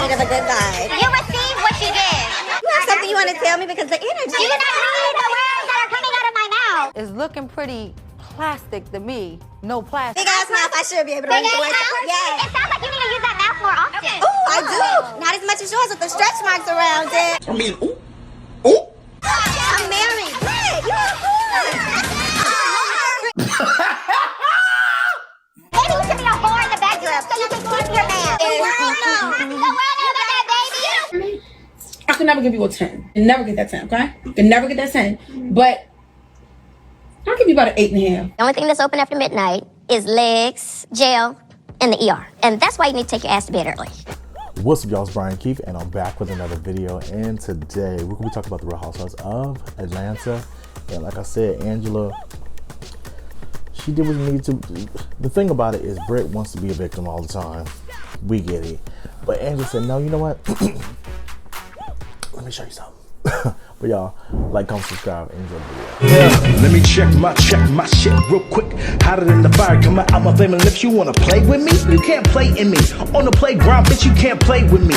need of a good vibe. You receive what you give. You have something you want to tell me because the energy. You do not read the words that are coming out of my mouth. It's looking pretty plastic to me. No plastic. Big ass mouth, I should be able to read the words. Yes. It sounds like you need to use that mouth more often. Ooh, I do. Not as much as yours with the stretch marks around it. I mean, ooh. I'm married. Hey, you're a Maybe you should be a whore in the bedroom so you can keep your man. The world knows. The world knows about that, baby. I could never give you a 10. You never get that 10, okay? You can never get that 10. But I'll give you about an 8.5. The only thing that's open after midnight is legs, jail, and the ER. And that's why you need to take your ass to bed early. What's up, y'all? It's Brian Keith, and I'm back with another video. And today we're gonna be talking about the Real Housewives of Atlanta. And like I said, Angela, she did what she needed to. The thing about it is, Britt wants to be a victim all the time. We get it, but Angela said, "No, you know what? Let me show you something." But y'all, like, comment, subscribe, and enjoy the video. Let me check my shit real quick. Hotter than the fire coming out my flame. And if you wanna play with me, you can't play in me. On the playground, bitch, you can't play with me.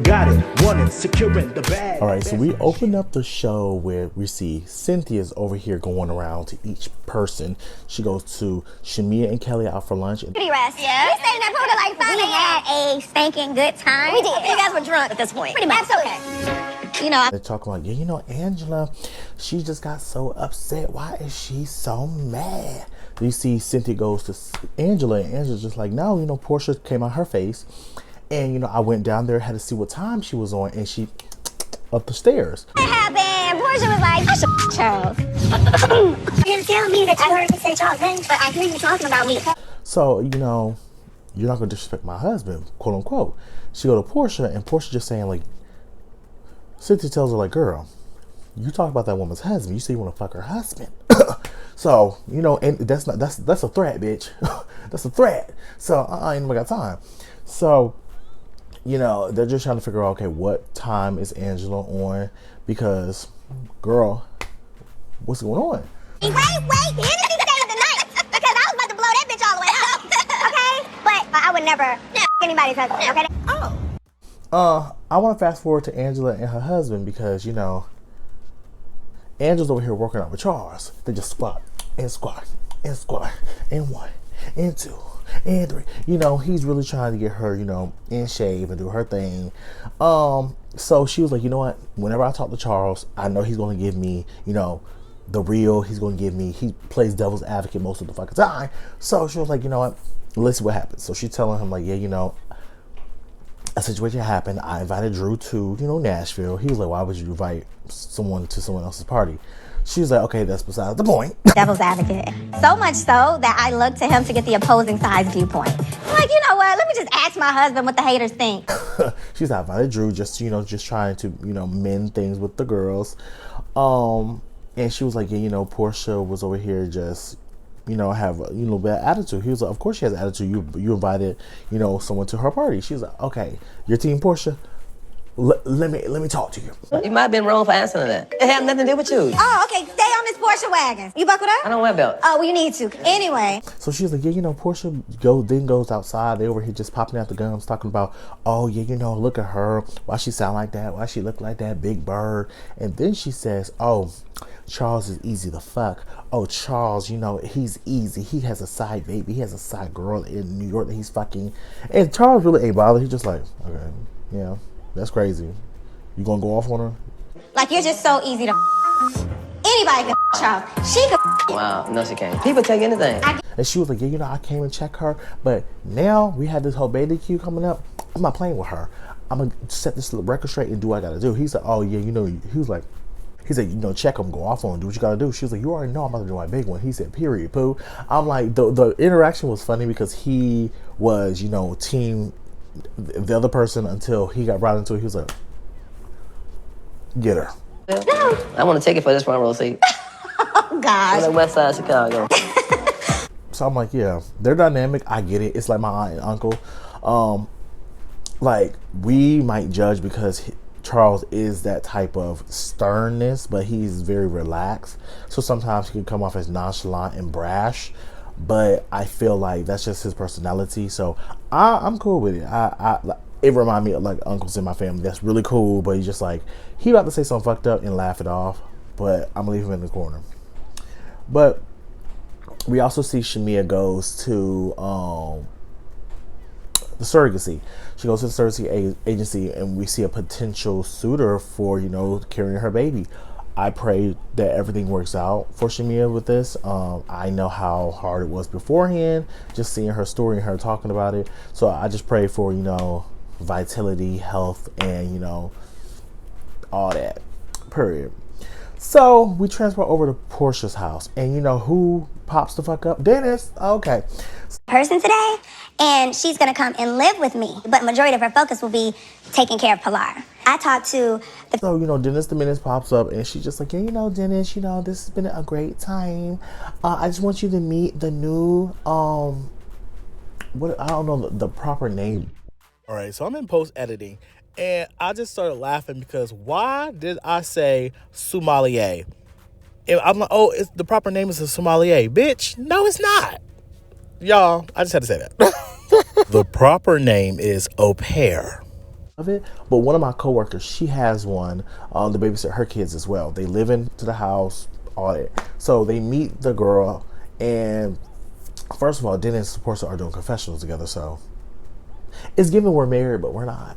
Got it, want it, securing the bag. All right, so we open up the show where we see Cynthia's over here going around to each person. She goes to Shamia and Kelly out for lunch. Beauty rest. Yeah. We stayed in that pool till like 5 a.m. We had a stinking good time. We did. You guys were drunk at this point. Pretty much. That's okay. You know, they're talking like, yeah, you know, Angela, she just got so upset. Why is she so mad? You see Cynthia goes to Angela, and Angela's just like, no, you know, Porsha came out her face. And, you know, I went down there, had to see what time she was on, and she up the stairs. What happened? Porsha was like, I should Charles. You didn't tell me that you heard me say Charles then, but I hear you talking about me. So, you know, you're not going to disrespect my husband, quote unquote. She go to Porsha, and Porsha just saying, like, Cynthia tells her, like, girl, you talk about that woman's husband. You say you want to fuck her husband. So, you know, and that's a threat, bitch. That's a threat. So, I ain't got time. So, you know, they're just trying to figure out, okay, what time is Angela on? Because, girl, what's going on? Wait, he didn't stay the night because I was about to blow that bitch all the way up. Okay? But I would never anybody's husband, okay? I want to fast forward to Angela and her husband because, you know, Angela's over here working out with Charles. They just squat and squat and squat and 1 and 2 and 3. You know, he's really trying to get her, you know, in shape and do her thing. So she was like, you know what? Whenever I talk to Charles, I know he's going to give me, you know, the real. He's going to give me. He plays devil's advocate most of the fucking time. So she was like, you know what? Let's see what happens. So she's telling him like, yeah, you know, a situation happened. I invited Drew to, you know, Nashville. He was like, why would you invite someone to someone else's party? She was like, okay, that's besides the point. Devil's advocate. So much so that I look to him to get the opposing side's viewpoint. I'm like, you know what? Let me just ask my husband what the haters think. She's like, I invited Drew just, you know, just trying to, you know, mend things with the girls. And she was like, yeah, you know, Porsha was over here just, you know, have a, you know, bad attitude. He was like, of course she has attitude. You invited, you know, someone to her party. She was like, okay, your team Porsha. Let me talk to you. You might have been wrong for answering that. It had nothing to do with you. Oh, okay. Stay on this Porsche wagon. You buckled up? I don't wear belts. Oh, well, you need to. Anyway. So she's like, yeah, you know, Porsha goes outside. They over here just popping out the gums, talking about, oh, yeah, you know, look at her. Why she sound like that? Why she look like that? Big Bird. And then she says, oh, Charles is easy to fuck. Oh, Charles, you know, he's easy. He has a side baby. He has a side girl in New York that he's fucking. And Charles really ain't bothered. He's just like, okay, yeah, that's crazy. You gonna go off on her? Like, you're just so easy to anybody can Charles. She could Wow, no she can't. People take anything. And she was like, yeah, you know, I came and check her. But now we had this whole BBQ coming up. I'm not playing with her. I'm gonna set this record straight and do what I gotta do. He's like, oh, yeah, you know, he said, you know, check him, go off on him, do what you gotta do. She was like, you already know I'm about to do my big one. He said, period, poo. I'm like, the interaction was funny because he was, you know, team the other person until he got brought into it. He was like, get her. I want to take it for this front row seat. Oh, gosh. On the west side of Chicago. So I'm like, yeah, they're dynamic. I get it. It's like my aunt and uncle. Like, we might judge because Charles is that type of sternness, but he's very relaxed. So sometimes he can come off as nonchalant and brash. But I feel like that's just his personality. So I'm cool with it. it reminded me of like uncles in my family. That's really cool, but he's just like, he about to say something fucked up and laugh it off, but I'm gonna leave him in the corner. But we also see Shamia goes to the surrogacy. She goes to the surrogacy agency, and we see a potential suitor for, you know, carrying her baby. I pray that everything works out for Shamia with this. I know how hard it was beforehand, just seeing her story and her talking about it. So I just pray for, you know, vitality, health, and, you know, all that. Period. So we transport over to Porsha's house, and you know who pops the fuck up? Dennis. Okay. Person today, and she's gonna come and live with me. But majority of her focus will be taking care of Pilar. I talked to the So, you know, Dennis the Menace pops up, and she's just like, yeah, you know, Dennis, you know, this has been a great time. I just want you to meet the new, what, I don't know the proper name. All right, so I'm in post editing, and I just started laughing because why did I say sommelier? And I'm like, oh, it's, the proper name is a sommelier. Bitch, no, it's not. Y'all, I just had to say that. The proper name is au pair. Of it, but one of my coworkers, she has one to babysit her kids as well. They live into the house, all that. So they meet the girl, and first of all, Dennis and Porsha are doing confessionals together, so it's given we're married, but we're not.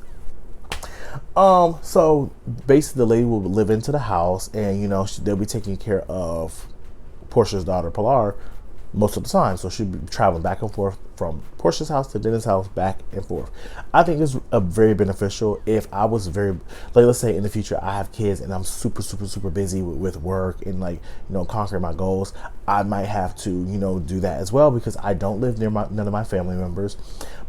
So basically the lady will live into the house, and you know, they'll be taking care of Porsha's daughter Pilar most of the time, so she'll be traveling back and forth from Porsha's house to Dennis' house, back and forth. I think it's very beneficial. If I was very, like, let's say in the future I have kids and I'm super busy with work and, like, you know, conquering my goals, I might have to, you know, do that as well, because I don't live near none of my family members.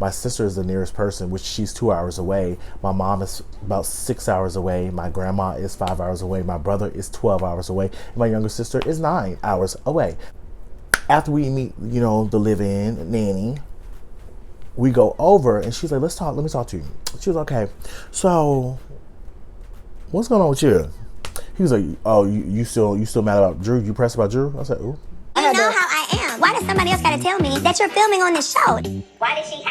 My sister is the nearest person, which she's 2 hours away. My mom is about 6 hours away. My grandma is 5 hours away. My brother is 12 hours away. And my younger sister is 9 hours away. After we meet, you know, the live-in nanny, we go over, and she's like, let me talk to you. She was okay, so what's going on with you? He was like, oh, you still mad about Drew? You pressed about Drew? I said, ooh. You know how I am. Why does somebody else gotta tell me that you're filming on this show? Why did she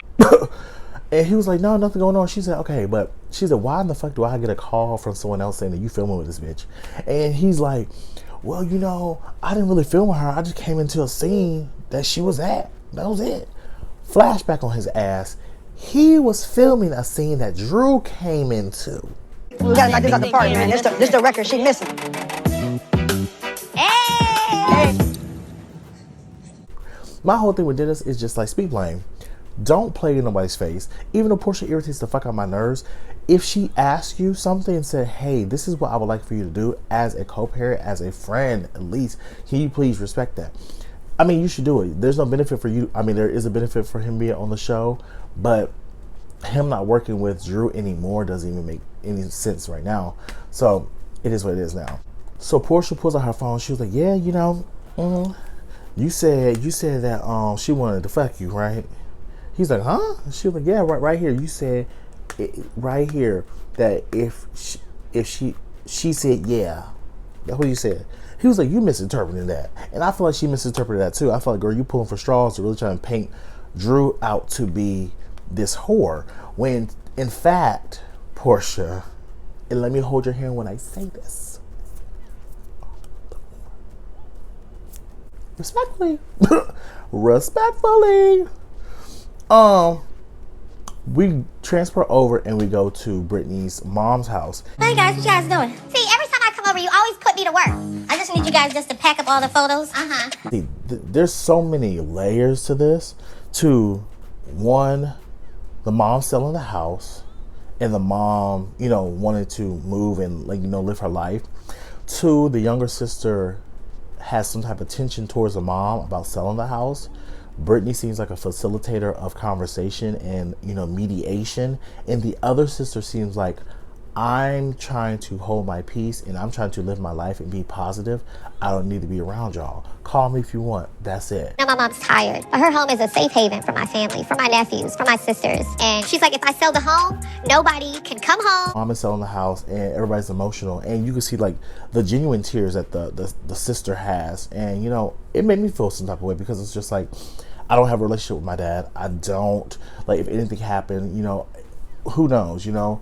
And he was like, no, nothing going on. She said, okay, but she said, why in the fuck do I get a call from someone else saying that you filming with this bitch? And he's like, well, you know, I didn't really film with her. I just came into a scene that she was at. That was it. Flashback on his ass. He was filming a scene that Drew came into. We gotta knock this out the park, man. This the record she missing. Hey! My whole thing with Dennis is just like, speak blame. Don't play in nobody's face. Even though Porsha irritates the fuck out of my nerves, if she asked you something and said, hey, this is what I would like for you to do as a co-parent, as a friend, at least, can you please respect that? I mean, you should do it. There's no benefit for you. I mean, there is a benefit for him being on the show, but him not working with Drew anymore doesn't even make any sense right now. So it is what it is now. So Porsha pulls out her phone. She was like, yeah, you know, you said that she wanted to fuck you, right? He's like, huh? She was like, yeah, right here. You said right here that if she said yeah. That's what you said. He was like, you misinterpreted that. And I feel like she misinterpreted that too. I feel like, girl, you pulling for straws to really trying to paint Drew out to be this whore. When in fact, Porsha, and let me hold your hand when I say this. Respectfully. Respectfully. We transfer over and we go to Britney's mom's house. Hey guys, what you guys doing? See, every time I come over, you always put me to work. I just need you guys just to pack up all the photos. See, there's so many layers to this. To one, the mom selling the house, and the mom, you know, wanted to move and, like, you know, live her life. Two, the younger sister has some type of tension towards the mom about selling the house. Britney seems like a facilitator of conversation and, you know, mediation. And the other sister seems like, I'm trying to hold my peace and I'm trying to live my life and be positive. I don't need to be around y'all. Call me if you want. That's it. Now my mom's tired, but her home is a safe haven for my family, for my nephews, for my sisters. And she's like, if I sell the home, nobody can come home. Mom is selling the house and everybody's emotional. And you can see, like, the genuine tears that the sister has. And, you know, it made me feel some type of way, because it's just like, I don't have a relationship with my dad. I don't, like, if anything happened, you know, who knows, you know?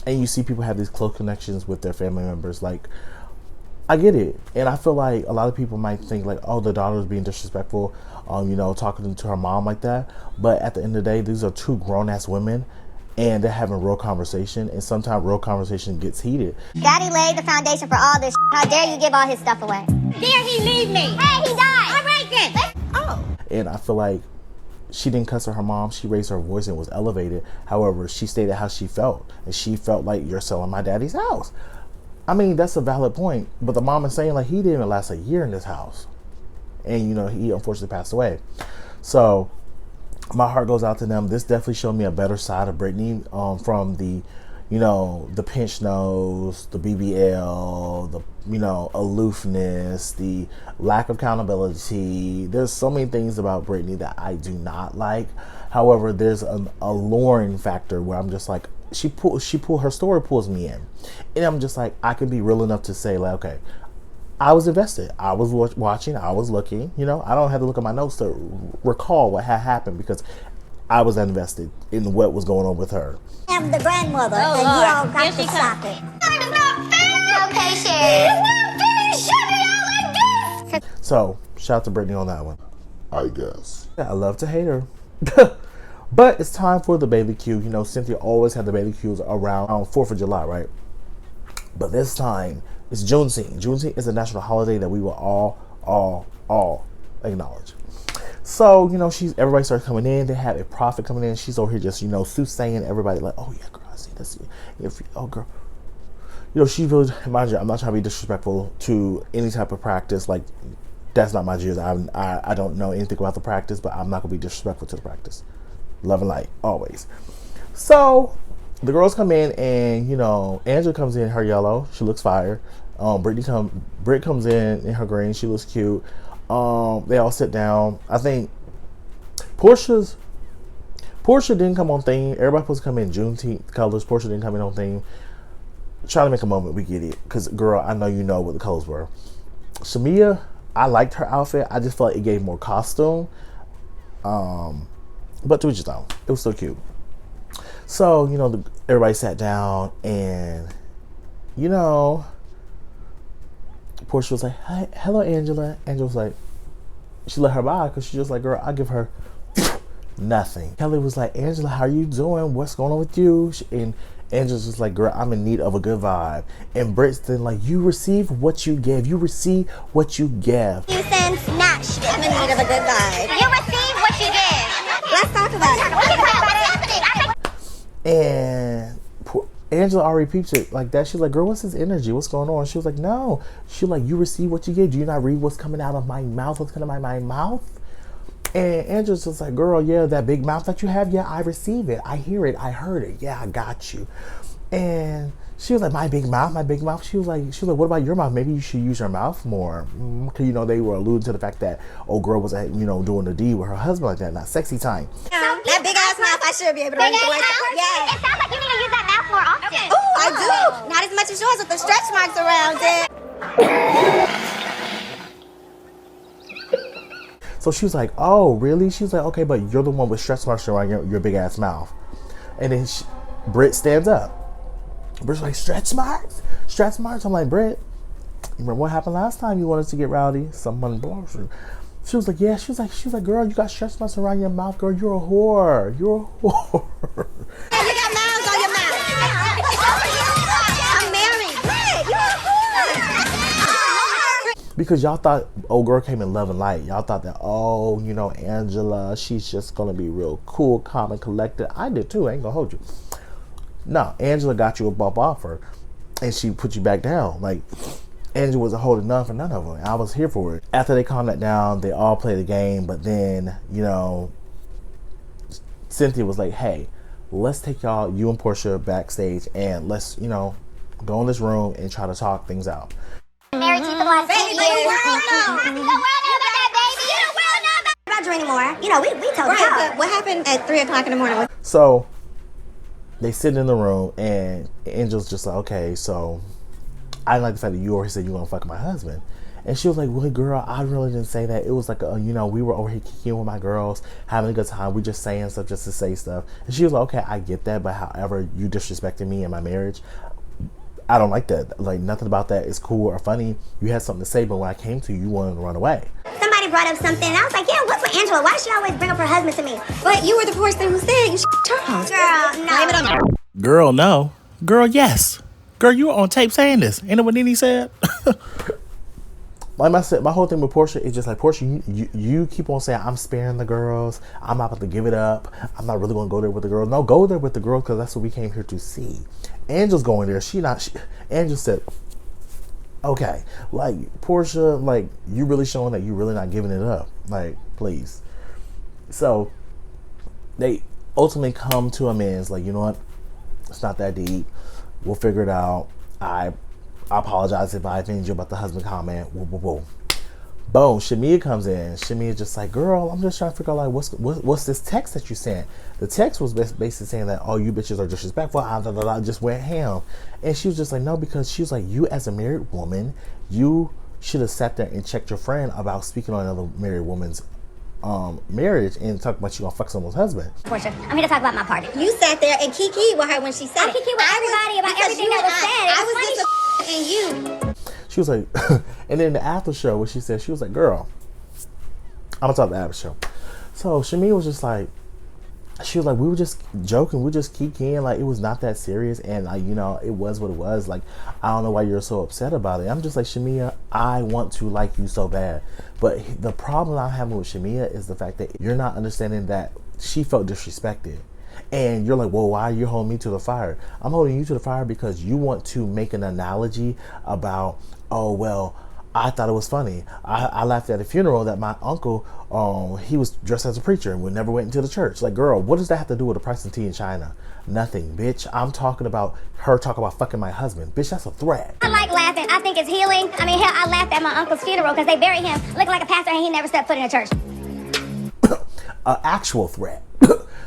And you see people have these close connections with their family members. Like, I get it. And I feel like a lot of people might think like, oh, the daughter is being disrespectful, you know, talking to her mom like that. But at the end of the day, these are two grown-ass women, and they're having real conversation. And sometimes real conversation gets heated. Daddy laid the foundation for all this. How dare you give all his stuff away? Dare he leave me? Hey, he died. All right then. Oh. And I feel like she didn't cuss at her mom. She raised her voice and was elevated. However, she stated how she felt. And she felt like, you're selling my daddy's house. I mean, that's a valid point. But the mom is saying like, he didn't even last a year in this house. And, you know, he unfortunately passed away. So my heart goes out to them. This definitely showed me a better side of Britney, from the, you know, the pinch nose, the BBL, the, you know, aloofness, the lack of accountability. There's so many things about Britney that I do not like. However, there's an alluring factor where I'm just like, her story pulls me in. And I'm just like, I can be real enough to say like, okay, I was invested. I was watching. I was looking. You know, I don't have to look at my notes to recall what had happened because I was invested in what was going on with her. I'm the grandmother, and you all got to stop it. It's not fair. No patience. It's not fair. You shut me out like this. So, shout out to Britney on that one. I guess. Yeah, I love to hate her. But it's time for the BBQ. You know, Cynthia always had the BBQs around 4th of July, right? But this time, it's Juneteenth. Juneteenth is a national holiday that we will all acknowledge. So, you know, everybody starts coming in. They have a prophet coming in. She's over here just, you know, soothsaying everybody like, oh yeah, girl, I see this. Oh girl. You know, she really, mind you, I'm not trying to be disrespectful to any type of practice. Like, that's not my jizz. I don't know anything about the practice, but I'm not going to be disrespectful to the practice. Love and light, always. So, the girls come in and, you know, Angela comes in her yellow. She looks fire. Britt comes in her green. She looks cute. They all sit down. I think Porsha didn't come on theme. Everybody supposed to come in Juneteenth colors. Porsha didn't come in on theme. Trying to make a moment. We get it. Because, girl, I know you know what the colors were. Shamia, I liked her outfit. I just felt like it gave more costume. But to each his own. It was so cute. So, you know, everybody sat down and, you know, Porsha was like, hi, hello, Angela. Angela was like, she let her by because she was like, girl, I'll give her nothing. Kelly was like, Angela, how are you doing? What's going on with you? And Angela's just like, girl, I'm in need of a good vibe. And Britt's then like, you receive what you give. You receive what you give. Houston, snatched it. I'm in need of a good vibe. You receive what you give. Let's talk about it. What's happening? And Angela already peeped it like that. She's like, girl, what's his energy? What's going on? She was like, no. She like, you receive what you give. Do you not read what's coming out of my mouth? What's coming out of my mouth? And Angela's just like, girl, yeah, that big mouth that you have, yeah, I receive it. I hear it. I heard it. Yeah, I got you. And she was like, my big mouth, my big mouth. She was like, what about your mouth? Maybe you should use your mouth more. Cause you know, they were alluding to the fact that old girl was, you know, doing the deed with her husband like that, not sexy time. That big ass mouth, I should be able to read the words. Yeah. It sounds like you need to use that mouth more often. Okay. Ooh, I do. Not as much as yours with the stretch marks around it. So she was like, oh, really? She was like, okay, but you're the one with stretch marks around your big ass mouth. And then Britt stands up. Britt's like, stretch marks? Stretch marks? I'm like, Britt, you remember what happened last time you wanted to get rowdy? Someone blows you. She was like, yeah. She was like, girl, you got stretch marks around your mouth, girl. You're a whore. You're a whore. You got mouths on your mouth. I'm married. Britt, you're a whore. Because y'all thought old girl came in love and light. Y'all thought that, oh, you know, Angela, she's just going to be real cool, calm, and collected. I did too. I ain't going to hold you. No, Angela got you a bump offer and she put you back down. Like, Angela wasn't holding none for none of them. I was here for it. After they calmed that down, they all played the game. But then, you know, Cynthia was like, hey, let's take you and Porsha backstage and let's, you know, go in this room and try to talk things out. Married to the last 8 years. The world knows. The world knows about that, baby. The world knows about you anymore. You know, we told you. But what happened at 3 o'clock in the morning? So they sit in the room and Angel's just like, okay, so I didn't like the fact that you already said you want to fuck my husband. And she was like, well, girl, I really didn't say that. It was like, you know, we were over here kicking with my girls, having a good time. We just saying stuff just to say stuff. And she was like, okay, I get that. But however, you disrespecting me in my marriage, I don't like that. Like, nothing about that is cool or funny. You had something to say, but when I came to you, you wanted to run away. Somebody brought up something, and I was like, yeah, what's with Angela? Why does she always bring up her husband to me? But you were the person who said you Charles. Girl, no. Blame it on her. Girl, no. Girl, yes. Girl, you were on tape saying this. Ain't that what Nene said? Like I said, my whole thing with Porsha is just like, Porsha, you keep on saying, I'm sparing the girls. I'm not about to give it up. I'm not really going to go there with the girls. No, go there with the girls because that's what we came here to see. Angela's going there. Angela said, okay, like, Porsha, like, you really showing that you really not giving it up. Like, please. So, they ultimately come to amends. Like, you know what? It's not that deep. We'll figure it out. I apologize if I offended you about the husband comment. Whoa, whoa, whoa. Boom. Shamia comes in. Shamia's just like, girl, I'm just trying to figure out, like, what's this text that you sent? The text was basically saying that, oh, you bitches are disrespectful. I just went ham. And she was just like, no, because she was like, you as a married woman, you should have sat there and checked your friend about speaking on another married woman's marriage and talk about you gonna fuck someone's husband. Porsha, I'm here to talk about my party. You sat there and kikied with her when she said I kikied with everybody about everything that was said. I was just and you. She was like, and then the after show, what she said, she was like, girl, I'm gonna talk about the after show. So Shamia was just like, she was like, we were just joking, we just kikiing, like, it was not that serious, and like, you know, it was what it was. Like, I don't know why you're so upset about it. I'm just like, Shamia, I want to like you so bad, but the problem I'm having with Shamia is the fact that you're not understanding that she felt disrespected. And you're like, well, why are you holding me to the fire? I'm holding you to the fire because you want to make an analogy about, oh, well, I thought it was funny. I laughed at a funeral that my uncle, he was dressed as a preacher and we never went into the church. Like, girl, what does that have to do with the price of tea in China? Nothing, bitch. I'm talking about her talking about fucking my husband. Bitch, that's a threat. I like laughing. I think it's healing. I mean, hell, I laughed at my uncle's funeral because they buried him looking like a pastor and he never stepped foot in a church. An actual threat.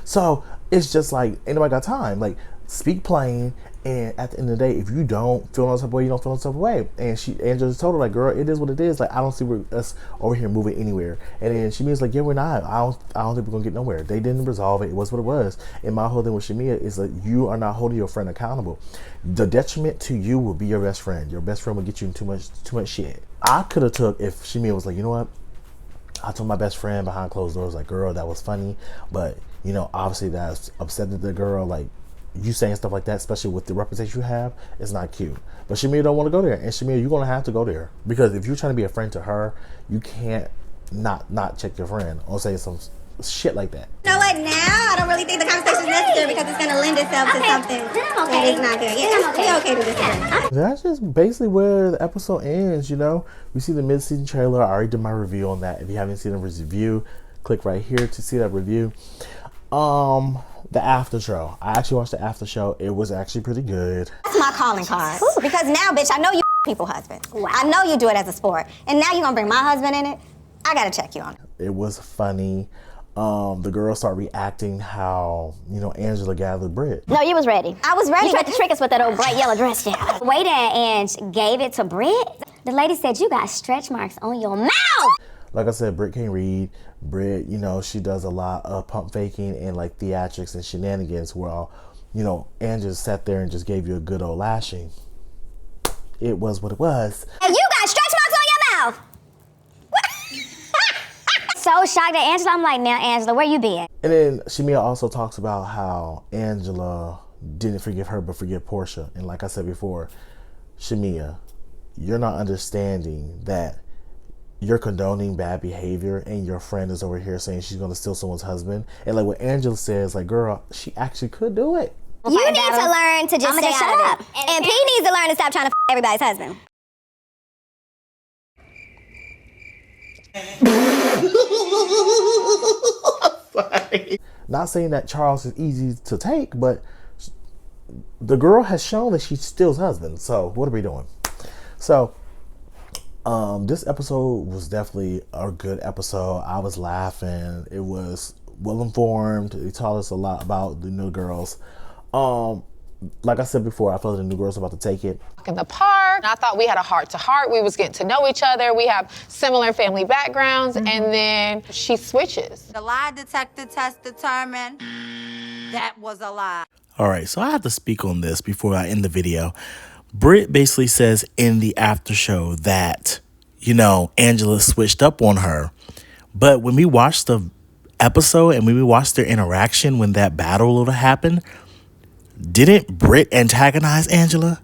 So it's just like, ain't nobody got time. Like, speak plain, and at the end of the day, if you don't feel no type of way, you don't feel no type of way. And Angela just told her, like, girl, it is what it is. Like, I don't see us over here moving anywhere. And then Shamia's like, yeah, we're not. I don't think we're gonna get nowhere. They didn't resolve it. It was what it was. And my whole thing with Shamia is that you are not holding your friend accountable. The detriment to you will be your best friend. Your best friend will get you in too much shit. I could have took if Shamia was like, you know what? I told my best friend behind closed doors, like, girl, that was funny, but, you know, obviously that's upset the girl. Like, you saying stuff like that, especially with the reputation you have, is not cute. But Shamia don't want to go there. And Shamia, you're going to have to go there. Because if you're trying to be a friend to her, you can't not check your friend or say some shit like that. You know what, now I don't really think the conversation is necessary because it's going to lend itself to something that is not good. Yeah, we're okay to disagree. That's just basically where the episode ends, you know. We see the mid-season trailer. I already did my review on that. If you haven't seen the review, click right here to see that review. The after show. I actually watched the after show. It was actually pretty good. That's my calling card. Ooh. Because now, bitch, I know you people husband. Wow. I know you do it as a sport. And now you're going to bring my husband in it? I got to check you on it. It was funny. The girls start reacting how, you know, Angela gathered Brit. No, you was ready. I was ready. You tried to trick us with that old bright yellow dress. Yeah. Waited and gave it to Brit. The lady said you got stretch marks on your mouth. Like I said, Brit can't read. Brit, you know, she does a lot of pump faking and like theatrics and shenanigans while, you know, Angela sat there and just gave you a good old lashing. It was what it was. And you got stretch marks on your mouth. So shocked at Angela. I'm like, now, Angela, where you been? And then Shamia also talks about how Angela didn't forgive her but forgive Porsha. And like I said before, Shamia, you're not understanding that you're condoning bad behavior and your friend is over here saying she's going to steal someone's husband. And like what Angela says, like, girl, she actually could do it. You need to learn to just stay out of it. And P needs to learn to stop trying to everybody's husband. Not saying that Charles is easy to take, but the girl has shown that she steals husbands. So what are we doing? So this episode was definitely a good episode. I was laughing. It was well informed. It taught us a lot about the new girls. like I said before, I feel like the new girl's about to take it. In the park, I thought we had a heart-to-heart. We was getting to know each other. We have similar family backgrounds, and then she switches. The lie detector test determined that was a lie. All right, so I have to speak on this before I end the video. Britt basically says in the after show that, you know, Angela switched up on her. But when we watched the episode and when we watched their interaction when that battle happened, didn't Britt antagonize Angela?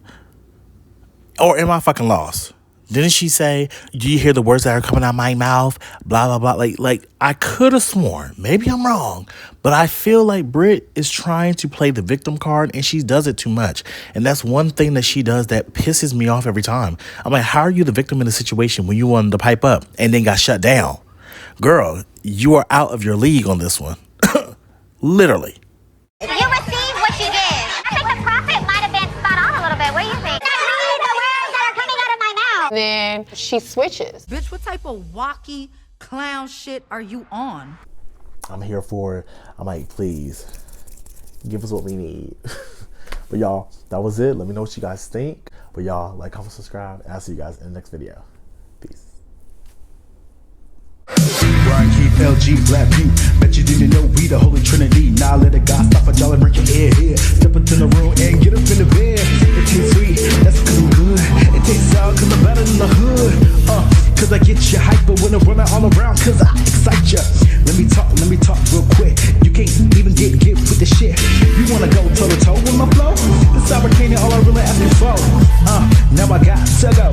Or am I fucking lost? Didn't she say, do you hear the words that are coming out of my mouth? Blah, blah, blah. Like I could have sworn, maybe I'm wrong, but I feel like Britt is trying to play the victim card and she does it too much. And that's one thing that she does that pisses me off every time. I'm like, how are you the victim in a situation when you wanted to pipe up and then got shut down? Girl, you are out of your league on this one. Literally. You receive what you give. I think the prophet might have been spot on a little bit. What do you think? Read the words that are coming out of my mouth. Then she switches. Bitch, what type of wacky clown shit are you on? I'm here for it. I'm like, please, give us what we need. But y'all, that was it. Let me know what you guys think. But y'all, like, comment, subscribe, and I'll see you guys in the next video. Peace. Brian Keith, LG, Black View. Bet you didn't know we the Holy Trinity. Now let a God stop at y'all and break your head here. Step into the room and get up in the bed. It tastes sweet, that's cause I'm good. It tastes sour cause I'm better than the hood. Cause I get you hyper when I'm running all around cause I excite ya. Let me talk real quick. You can't even get with the shit. You wanna go toe to toe with my flow? It's Sour Candy, all I really ask you for. Now I got to go.